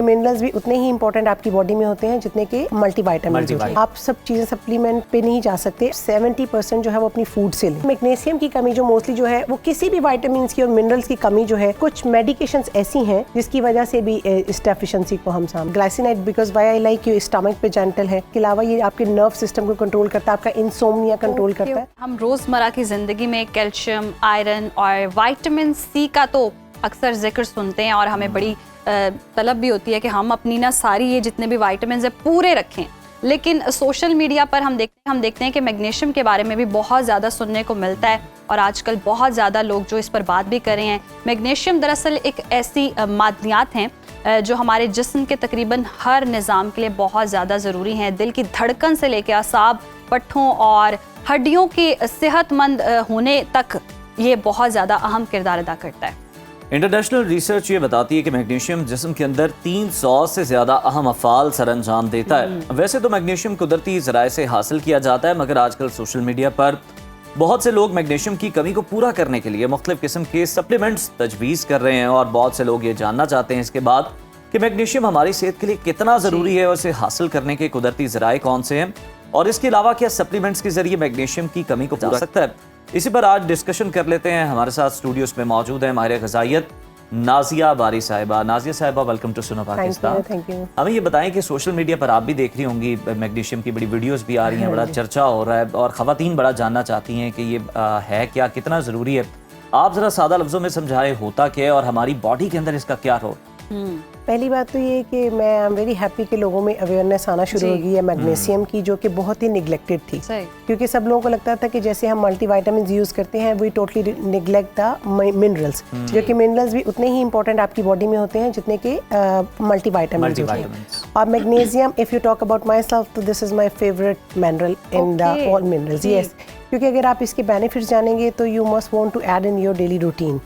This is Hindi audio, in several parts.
मिनरल्स भी उतने ही इंपॉर्टेंट आपकी बॉडी में होते हैं जितने के मल्टीविटामिन होते हैं। आप सब चीजें सप्लीमेंट पे नहीं जा सकते। 70% जो है वो अपनी फूड से लें। मैग्नीशियम की कमी जो मोस्टली जो है वो किसी भी विटामिन की और मिनरल्स की कमी जो है, कुछ मेडिकेशंस ऐसी हैं जिसकी वजह से भी इस डेफिशिएंसी को हम सामने। Glycinate because why I like you, stomach पे जेंटल है, इसके अलावा ये आपके नर्व सिस्टम को कंट्रोल करता है, आपका इंसोम्निया कंट्रोल करता है। हम रोजमर्रा की जिंदगी में कैल्शियम, आयरन और विटामिन सी का तो अक्सर जिक्र सुनते हैं और हमें बड़ी तलब भी होती है कि हम अपनी ना सारी ये जितने भी विटामिन है पूरे रखें। लेकिन सोशल मीडिया पर हम देखते हैं कि मैग्नीशियम के बारे में भी बहुत ज़्यादा सुनने को मिलता है और आजकल बहुत ज़्यादा लोग जो इस पर बात भी कर रहे हैं। मैग्नीशियम दरअसल एक ऐसी मादनियात हैं जो हमारे जिस्म के तकरीबन हर निज़ाम के लिए बहुत ज़्यादा ज़रूरी हैं। दिल की धड़कन से लेकर असाब, पट्ठों और हड्डियों के सेहतमंद होने तक ये बहुत ज़्यादा अहम किरदार अदा करता है। इंटरनेशनल रिसर्च ये बताती है कि मैग्नीशियम जिस्म के अंदर 300 से ज़्यादा अहम अफ़ाल सर अंजाम देता है। वैसे तो मैग्नीशियम कुदरती ज़राए से हासिल किया जाता है, मगर आजकल सोशल मीडिया पर बहुत से लोग मैग्नीशियम की कमी को पूरा करने के लिए मुख्तलिफ किस्म के सप्लीमेंट्स तजवीज़ कर रहे हैं और बहुत से लोग ये जानना चाहते हैं इसके बाद कि मैग्नीशियम हमारी सेहत के लिए कितना ज़रूरी है और इसे हासिल करने के कुदरती ज़राए कौन से हैं और इसके अलावा क्या सप्लीमेंट्स के ज़रिए मैग्नीशियम की कमी को पूरा सकता है। इसी पर आज डिस्कशन कर लेते हैं। हमारे साथ स्टूडियोज में मौजूद है माहिर ग़िज़ाइयत नाज़िया बारी साहिबा। नाज़िया साहिबा, वेलकम टू सुनो पाकिस्तान। Thank you. हमें ये बताएं कि सोशल मीडिया पर आप भी देख रही होंगी, मैग्नीशियम की बड़ी वीडियोस भी आ रही हैं, बड़ा चर्चा हो रहा है और ख़वातीन बड़ा जानना चाहती हैं कि ये है क्या, कितना ज़रूरी है। आप ज़रा सादा लफ्ज़ों में समझाएं होता क्या है और हमारी बॉडी के अंदर इसका क्या रोल। पहली बात तो ये कि मैं आई एम वेरी हैप्पी कि लोगों में अवेयरनेस आना शुरू हो गई है मैग्नीशियम की, जो कि बहुत ही निगलेक्टेड थी। क्योंकि सब लोगों को लगता था कि जैसे हम मल्टीविटामिन यूज़ करते हैं we totally neglect the minerals, जो कि मिनरल्स भी उतने ही इंपॉर्टेंट आपकी बॉडी में होते हैं जितने के मल्टीविटामिन होते हैं। और magnesium, if you talk about myself, तो this is my favourite mineral in the all minerals. Yes, क्योंकि अगर आप इसके बेनिफिट्स जानेंगे तो you must want to add in your daily routine.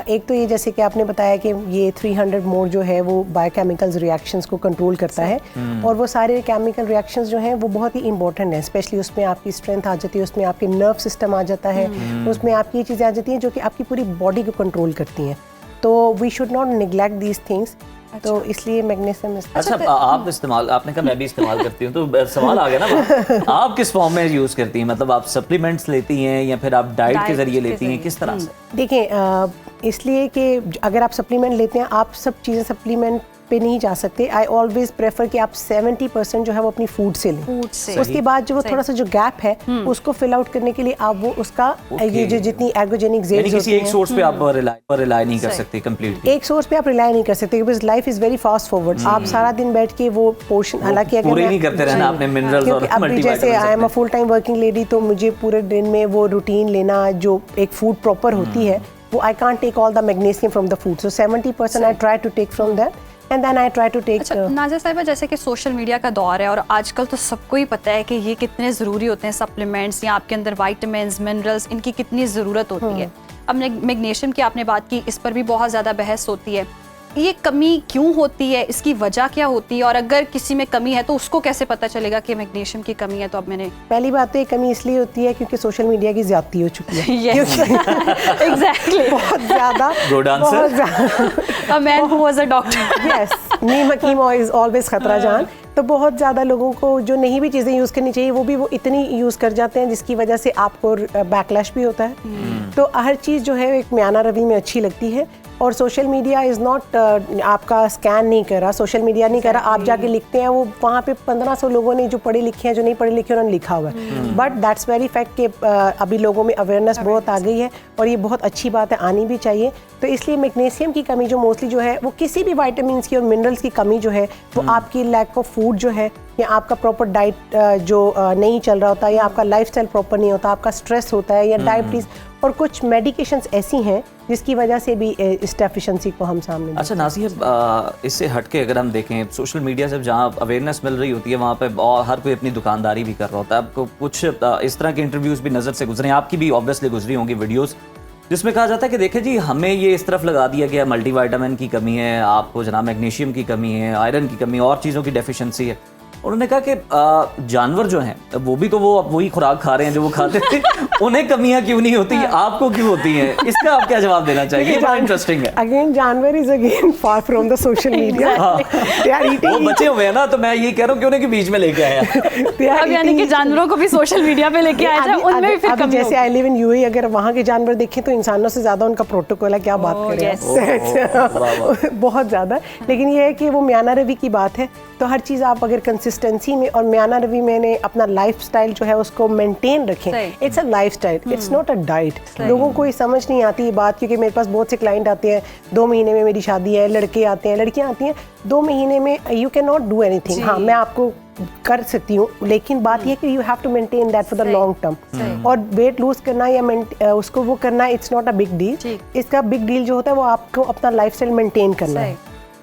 एक तो ये जैसे कि आपने बताया कि ये 300 मोर जो है वो बायोकेमिकल्स रिएक्शंस को कंट्रोल करता है और वो सारे केमिकल रिएक्शंस जो हैं वो बहुत ही इंपॉर्टेंट हैं। स्पेशली उसमें आपकी स्ट्रेंथ आ जाती है, उसमें आपकी नर्व सिस्टम आ जाता है, उसमें आपकी ये चीज़ें आ जाती हैं जो कि आपकी पूरी बॉडी को कंट्रोल करती हैं। तो we should not neglect these things. तो इसलिए मैग्नीशियम। अच्छा, आप इस्तेमाल, आपने कहा मैं भी इस्तेमाल करती हूँ, तो सवाल आ गया ना आप किस फॉर्म में यूज़ करती हैं? मतलब आप सप्लीमेंट्स लेती हैं या फिर आप डाइट के जरिए लेती हैं, किस तरह से? देखें, इसलिए कि अगर आप सप्लीमेंट लेते हैं, आप सब चीज़ें सप्लीमेंट पे नहीं जा सकते। आई ऑलवेज प्रेफर कि आप 70% जो है वो अपनी फूड से लें। उसके बाद जो वो थोड़ा सा जो गैप है उसको फिल आउट करने के लिए आप वो उसका ये जो जितनी एर्गोजेनिक ज़ेड्स किसी एक सोर्स पे आप रिलाई नहीं कर सकते कंप्लीटली। एक सोर्स पे आप रिलाई नहीं कर सकते because life is very fast forward. आप सारा दिन बैठ के वो पोर्शन, हालांकि अगर पूरे नहीं करते रहना आपने मिनरल्स और मल्टीविटामिन, जैसे I am a full time working lady, तो मुझे पूरे दिन में वो रूटीन लेना जो एक फूड प्रॉपर होती है वो I can't take all the magnesium from the food, so 70% I try to take from that and then I try to take। अच्छा नाज़िया साहिबा, जैसे कि सोशल मीडिया का दौर है और आजकल तो सबको ही पता है कि ये कितने ज़रूरी होते हैं सप्लीमेंट्स या आपके अंदर विटामिन्स, मिनरल्स, इनकी कितनी ज़रूरत होती है। अब मैग्नीशियम की आपने बात की, इस पर भी बहुत ज़्यादा बहस होती है। ये कमी क्यों होती है, इसकी वजह क्या होती है और अगर किसी में कमी है तो उसको कैसे पता चलेगा कि मैग्नीशियम की कमी है? तो अब मैंने पहली बात तो ये कमी इसलिए होती है क्योंकि सोशल मीडिया की ज्यादती हो चुकी है। एग्जैक्टली बहुत ज़्यादा। A man who was a doctor. Yes, नीम हकीम इज ऑलवेज खतरा जान। तो बहुत ज़्यादा लोगों को जो नहीं भी चीज़ें यूज़ करनी चाहिए वो इतनी यूज़ कर जाते हैं जिसकी वजह से आपको बैकलैश भी होता है। तो हर चीज़ जो है एक म्याना रवि में अच्छी लगती है और सोशल मीडिया इज़ नॉट आपका स्कैन नहीं कर रहा, सोशल मीडिया नहीं कर रहा। आप जाके लिखते हैं, वो वहाँ पे 1500 लोगों ने जो पढ़े लिखे हैं, जो नहीं पढ़े लिखे उन्होंने लिखा हुआ है। बट दैट्स वेरी फैक्ट कि अभी लोगों में अवेयरनेस बहुत आ गई है और ये बहुत अच्छी बात है, आनी भी चाहिए। तो इसलिए मैग्नीशियम की कमी जो मोस्टली जो है वो किसी भी विटामिन की और मिनरल्स की कमी जो है वो आपकी लैक ऑफ फूड जो है या आपका प्रॉपर डाइट जो नहीं चल रहा होता या आपका लाइफस्टाइल प्रॉपर नहीं होता, आपका स्ट्रेस होता है या डायबिटीज़ और कुछ मेडिकेशंस ऐसी हैं जिसकी वजह से भी इस डेफिशिएंसी को हम सामने। अच्छा नाज़िया, इससे हटके अगर हम देखें सोशल मीडिया से जहाँ अवेयरनेस मिल रही होती है वहाँ पे हर कोई अपनी दुकानदारी भी कर रहा होता है। आपको कुछ इस तरह के इंटरव्यूज़ भी नज़र से गुजरे, आपकी भी ऑब्वियसली गुजरी होंगी वीडियोज़, जिसमें कहा जाता है कि देखिए जी हमें ये इस तरफ लगा दिया गया मल्टीविटामिन की कमी है, आपको जनाब मैग्नीशियम की कमी है, आयरन की कमी और चीज़ों की डेफिशिएंसी है। उन्होंने कहा कि जानवर जो हैं वो भी तो वो वही खुराक खा रहे हैं जो वो खाते थे उन्हें कमियां क्यों नहीं होती, आपको क्यों होती हैं? इसका आप क्या जवाब देना चाहिए? बड़ा इंटरेस्टिंग है। अगेन जानवर is again far from the social media. वो बचे हुए हैं ना, तो मैं ये कह रहा हूँ कि उन्हें के बीच में लेके आया। अब यानी कि जानवरों को भी सोशल मीडिया पे लेके आया जाए, उनमें भी फिर कमी जैसे आई लिव इन यूएई, अगर वहाँ के जानवर देखें तो इंसानों से ज्यादा उनका प्रोटोकॉल है, क्या बात करें। बहुत ज्यादा। लेकिन ये है कि वो म्याना रवि की बात है, तो हर चीज़ आप अगर कंसिस्टेंसी में, और म्याना रवि मैंने अपना लाइफस्टाइल जो है उसको मेंटेन रखें। It's a lifestyle, it's not a diet. लोगों को ये समझ नहीं आती ये बात, क्योंकि मेरे पास बहुत से क्लाइंट आते हैं, 2 महीने में मेरी शादी है, लड़के आते हैं, लड़कियां आती हैं, 2 महीने में you can not do anything. हाँ, मैं आपको कर सकती हूँ, लेकिन बात यह है कि you have to maintain that for the long term. और वेट लूज करना या उसको वो करना, it's not a big deal. इसका बिग डील जो होता है वो आपको अपना लाइफस्टाइल मेंटेन करना है।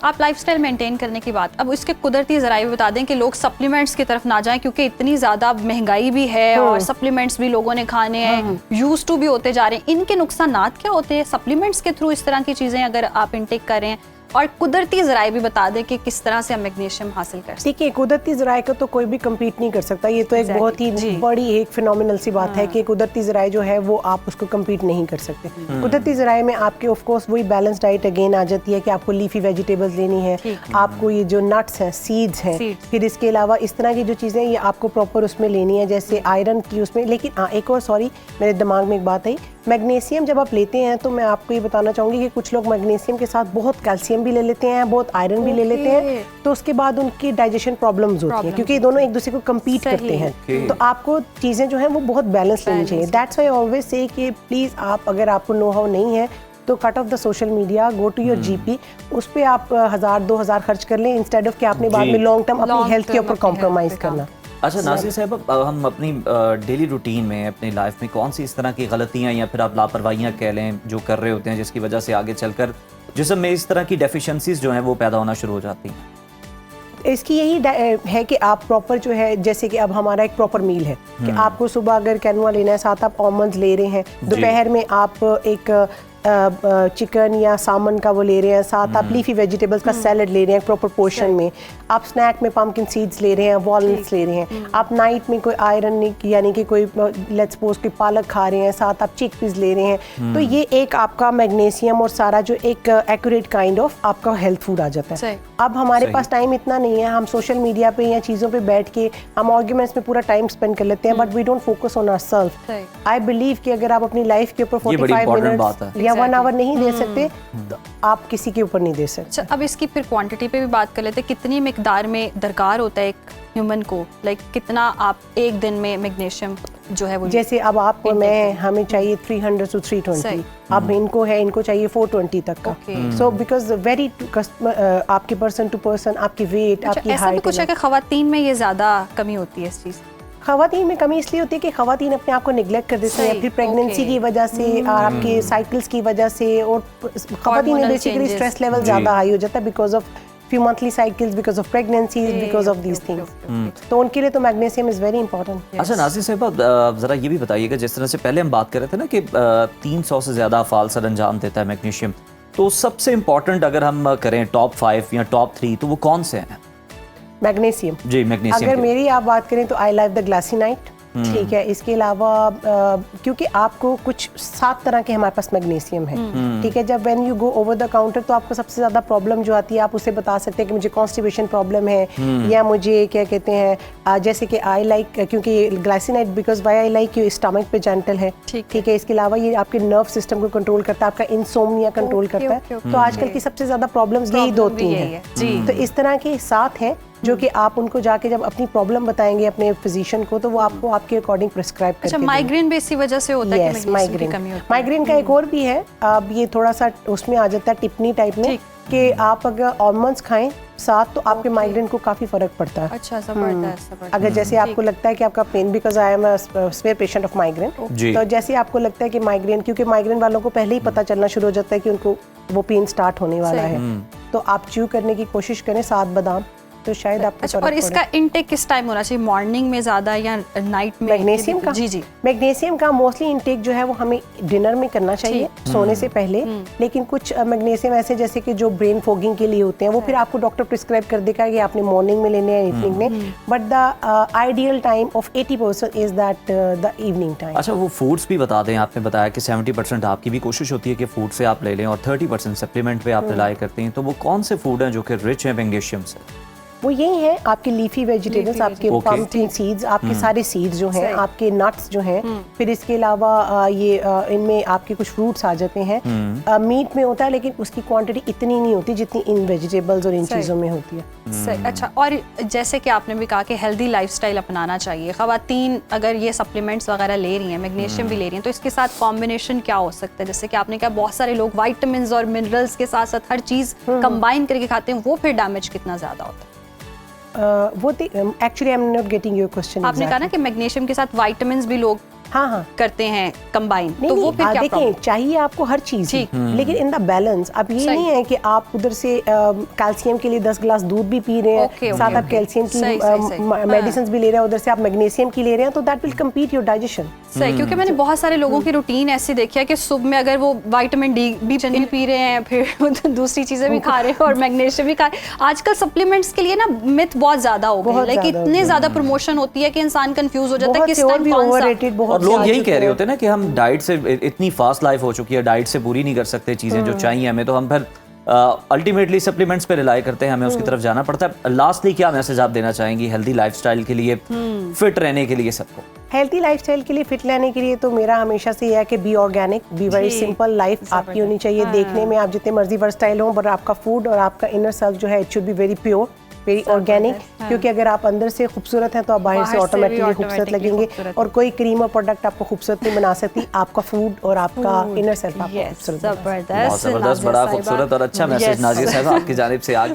आप लाइफस्टाइल मेंटेन करने की बात, अब इसके कुदरती ज़राए भी बता दें कि लोग सप्लीमेंट्स की तरफ ना जाएं, क्योंकि इतनी ज़्यादा महंगाई भी है और सप्लीमेंट्स भी लोगों ने खाने हैं, यूज टू भी होते जा रहे हैं। इनके नुकसानात क्या होते हैं सप्लीमेंट्स के थ्रू, इस तरह की चीज़ें अगर आप इनटेक करें? और कुदरती ज़राए भी बता दें कि किस तरह से हम मैग्नीशियम हासिल कर सकते हैं। देखिए, कुदरती ज़राए को तो कोई भी कम्पीट नहीं कर सकता। ये तो एक बहुत ही बड़ी एक फिनोमिनल सी बात है कि कुदरती ज़राए जो है वो आप उसको कम्पीट नहीं कर सकते। कुदरती ज़राए में आपके ऑफ कोर्स वही बैलेंस डाइट अगेन आ जाती है कि आपको लीफी वेजिटेबल्स लेनी है, आपको ये जो नट्स हैं, सीड्स हैं, फिर इसके अलावा इस तरह की जो चीज़ें ये आपको प्रॉपर उसमें लेनी है, जैसे आयरन की उसमें। लेकिन हाँ, एक और सॉरी, मेरे दिमाग में एक बात आई, मैग्नीशियम जब आप लेते हैं तो मैं आपको ये बताना चाहूँगी कि कुछ लोग मैग्नीशियम के साथ बहुत कैल्शियम भी ले लेते हैं, बहुत आयरन भी ले लेते हैं, तो उसके बाद उनकी डाइजेशन प्रॉब्लम्स होती हैं, क्योंकि ये दोनों एक दूसरे को कम्पीट करते हैं। तो आपको चीज़ें जो हैं वो बहुत बैलेंस लेनी चाहिए। That's why I always say कि प्लीज़ आप, अगर आपको नो हाउ नहीं है तो cut off the social media, go to your GP, उस पर आप 1000-2000 खर्च कर लें, इंस्टेड ऑफ कि आपने बाद में लॉन्ग टर्म अपनी हेल्थ के ऊपर कॉम्प्रोमाइज़ करना। अच्छा नाज़िर साहब, हम अपनी डेली रूटीन में, अपनी लाइफ में कौन सी इस तरह की गलतियां या फिर आप लापरवाहियां कह लें जो कर रहे होते हैं, जिसकी वजह से आगे चलकर जिस्म में इस तरह की डेफिशिएंसीज जो हैं वो पैदा होना शुरू हो जाती हैं? इसकी यही है कि आप प्रॉपर जो है, जैसे कि अब हमारा एक प्रॉपर मील है कि आपको सुबह अगर कैनवा लेना है, साथ आप आलमंड्स ले रहे हैं, दोपहर में आप एक चिकन या सामन का वो ले रहे हैं, साथ आप लीफी वेजिटेबल्स का सैलड ले रहे हैं प्रॉपर पोर्शन में, आप स्नैक में पम्पकिन सीड्स ले रहे हैं, वॉलनट्स ले रहे हैं, आप नाइट में कोई आयरन यानी कि कोई लेट्स सपोज कोई पालक खा रहे हैं, साथ आप चिकपीस ले रहे हैं, तो ये एक आपका मैग्नीशियम और सारा जो एक एक्यूरेट काइंड ऑफ आपका हेल्थ फूड आ जाता है। अब हमारे पास टाइम इतना नहीं है, हम सोशल मीडिया पे या चीज़ों पे बैठ के हम आर्ग्यूमेंट्स में पूरा टाइम स्पेंड कर लेते हैं, but we don't focus on ourself. I believe कि अगर आप अपनी लाइफ के ऊपर 45 मिनट्स या 1 आवर नहीं दे सकते तो आप किसी के ऊपर नहीं दे सकते। अब इसकी फिर क्वांटिटी पे भी बात कर लेते हैं, कितनी मिकदार में दरकार होता है एक ह्यूमन को, लाइक कितना आप एक दिन में मैग्नीशियम जो है वो, जैसे अब आपको मैं हमें चाहिए 300 to 320, अब इनको है, इनको चाहिए 420 तक का। सो बिकॉज वेरी आपके पर्सन टू पर्सन, आपकी वेट, आपकी ऐसा भी कुछ है कि खवातीन में ये ज्यादा कमी होती है इस चीज़? खवातीन में कमी इसलिए होती है कि खवातीन अपने आप को निगलेक्ट कर देती हैं, फिर प्रेगनेंसी की वजह से और आपके साइकिल्स की वजह से, और खवातीन में बेसिकली स्ट्रेस लेवल ज़्यादा हाई हो जाता है because of few monthly cycles, because of pregnancies, because of these things. तो उनके लिए तो मैग्नीशियम इज वेरी इंपॉर्टेंट। अच्छा नाज़िर साहब, ज़रा ये भी बताइएगा, जिस तरह से पहले हम बात कर रहे थे ना कि 300 से ज़्यादा अफ़ाल सर अंजाम देता है मैग्नीशियम, तो सबसे इम्पॉर्टेंट अगर हम करें टॉप 5 या टॉप 3 तो वो कौन से हैं? मैग्नीशियम जी, मैग्नीशियम अगर मेरी आप बात करें तो आई लाइव द ग्लासीनाइट, ठीक है। इसके अलावा क्योंकि आपको कुछ 7 तरह के हमारे पास मैग्नीशियम है, ठीक है। जब when you go over the counter तो आपको सबसे ज़्यादा प्रॉब्लम जो आती है, आप उसे बता सकते हैं कि मुझे कॉन्स्टिपेशन प्रॉब्लम है, या मुझे क्या कहते हैं, जैसे कि आई लाइक, क्योंकि glycinate because why I like you stomach पे जेंटल है, ठीक है। इसके अलावा ये आपके नर्व सिस्टम को कंट्रोल करता है, आपका इंसोम्निया कंट्रोल करता है। तो आजकल की सबसे ज़्यादा प्रॉब्लम्स यही 2-3 हैं। तो इस तरह के 7 हैं जो कि आप उनको जाके जब अपनी प्रॉब्लम बताएंगे अपने फिजिशियन को, तो वो आपको आपके अकॉर्डिंग प्रिस्क्राइब करके देंगे। माइग्रेन भी इसी वजह से होता है कि मैग्नीशियम की कमी होती है। माइग्रेन का एक और भी है, अब ये थोड़ा सा उसमें आ जाता है टिप्पणी टाइप में, कि आप अगर आलमंड्स खाएं साथ तो आपके माइग्रेन को काफी फर्क पड़ता है। अच्छा, सब पड़ता है। अगर जैसे आपको लगता है कि आपका pain, because I am severe patient of migraine, तो जैसे आपको लगता है कि माइग्रेन, क्योंकि माइग्रेन वालों को पहले ही पता चलना शुरू हो जाता है कि उनको वो पेन स्टार्ट होने वाला है, तो आप च्यू करने की कोशिश करें 7 बादाम, तो शायद आपको अच्छा, फर्क और इसका पड़े। इनटेक किस टाइम होना चाहिए, मॉर्निंग में ज़्यादा या नाइट में? मैग्नीशियम का? जी जी। मैग्नीशियम का मोस्टली इंटेक जो है वो हमें डिनर में करना चाहिए सोने से पहले, लेकिन कुछ मैग्नीशियम ऐसे जैसे कि जो ब्रेन फोगिंग के लिए होते हैं वो फिर आपको डॉक्टर प्रिस्क्राइब कर देगा कि आपने मॉर्निंग में लेने हैं, इवनिंग में, but the ideal time of 80% is that the evening time. अच्छा, वो फूड्स भी बता दें। आपने बताया कि 70% आपकी भी कोशिश होती है कि फूड से आप ले लें और 30% सप्लीमेंट पे आप रिलाई करते हैं, तो वो कौन से फूड हैं जो कि रिच हैं मैग्नीशियम से? वो यही है आपके लीफी वेजिटेबल्स, आपके Okay. पम्पकिन सीड्स, आपके सारे सीड्स जो हैं, आपके नट्स जो हैं, फिर इसके अलावा ये इनमें आपके कुछ फ्रूट्स आ जाते हैं। मीट में होता है लेकिन उसकी क्वांटिटी इतनी नहीं होती जितनी इन वेजिटेबल्स और इन चीज़ों में होती है। सही। अच्छा, और जैसे कि आपने भी कहा कि हेल्दी लाइफस्टाइल अपनाना चाहिए, ख़वातीन अगर ये सप्लीमेंट्स वगैरह ले रही हैं, मैग्नीशियम भी ले रही हैं, तो इसके साथ कॉम्बिनेशन क्या हो सकता है? जैसे कि आपने कहा बहुत सारे लोग वाइटामिन्स और मिनरल्स के साथ साथ हर चीज़ कंबाइन करके खाते हैं, वो फिर डैमेज कितना ज़्यादा होता है? वो actually I am not getting your question. आपने कहा ना कि मैग्नीशियम के साथ वाइटामिन्स भी लोग हाँ करते हैं कंबाइन, नहीं, तो वो फिर क्या देखें, प्रॉब्लम? चाहिए आपको हर चीज, लेकिन इन द बैलेंस। अब ये सही। नहीं है कि आप उधर से कैल्शियम के लिए 10 गिलास दूध भी पी रहे हैं, साथ आप कैल्शियम की मेडिसिन भी ले रहे हैं, उधर से आप मैग्नीशियम की ले रहे हैं, तो that will compete your digestion. सही, क्योंकि मैंने बहुत सारे लोगों की रूटीन ऐसी देखी है कि सुबह में अगर वो विटामिन डी भी पी रहे हैं, फिर दूसरी चीजें भी खा रहे हैं और मैग्नीशियम भी खा रहे हैं। आजकल सप्लीमेंट्स के लिए ना मिथ बहुत ज्यादा हो गई, लाइक इतने ज्यादा प्रमोशन होती है कि इंसान कंफ्यूज हो जाता है किस टाइम कौन सा। और लोग यही कह रहे होते हैं ना कि हम डाइट से, इतनी फास्ट लाइफ हो चुकी है, डाइट से पूरी नहीं कर सकते चीजें जो चाहिए हमें, तो हम फिर अल्टीमेटली सप्लीमेंट्स पे रिलाई करते हैं, हमें उसकी तरफ जाना पड़ता है। लास्टली क्या मैसेज आप देना चाहेंगी हेल्दी लाइफस्टाइल के लिए, फिट रहने के लिए सबको? हेल्थी लाइफस्टाइल के लिए, फिट रहने के लिए तो मेरा हमेशा से यह है कि B organic, be very simple life आपकी होनी चाहिए। देखने में आप जितने मर्जी वर्सटाइल हो, बट आपका फूड और आपका इनर सेल्फ जो है it should be very pure, very organic, क्योंकि अगर आप अंदर से खूबसूरत हैं तो आप बाहर से ऑटोमेटिकली खूबसूरत लगेंगे, और कोई क्रीम और प्रोडक्ट आपको खूबसूरत नहीं बना सकती, आपका फूड और आपका इनर सेल्फ आपको खूबसूरत। बहुत जबरदस्त, बड़ा खूबसूरत और अच्छा मैसेज नाज़िया साहब आपकी जानिब से आ गया।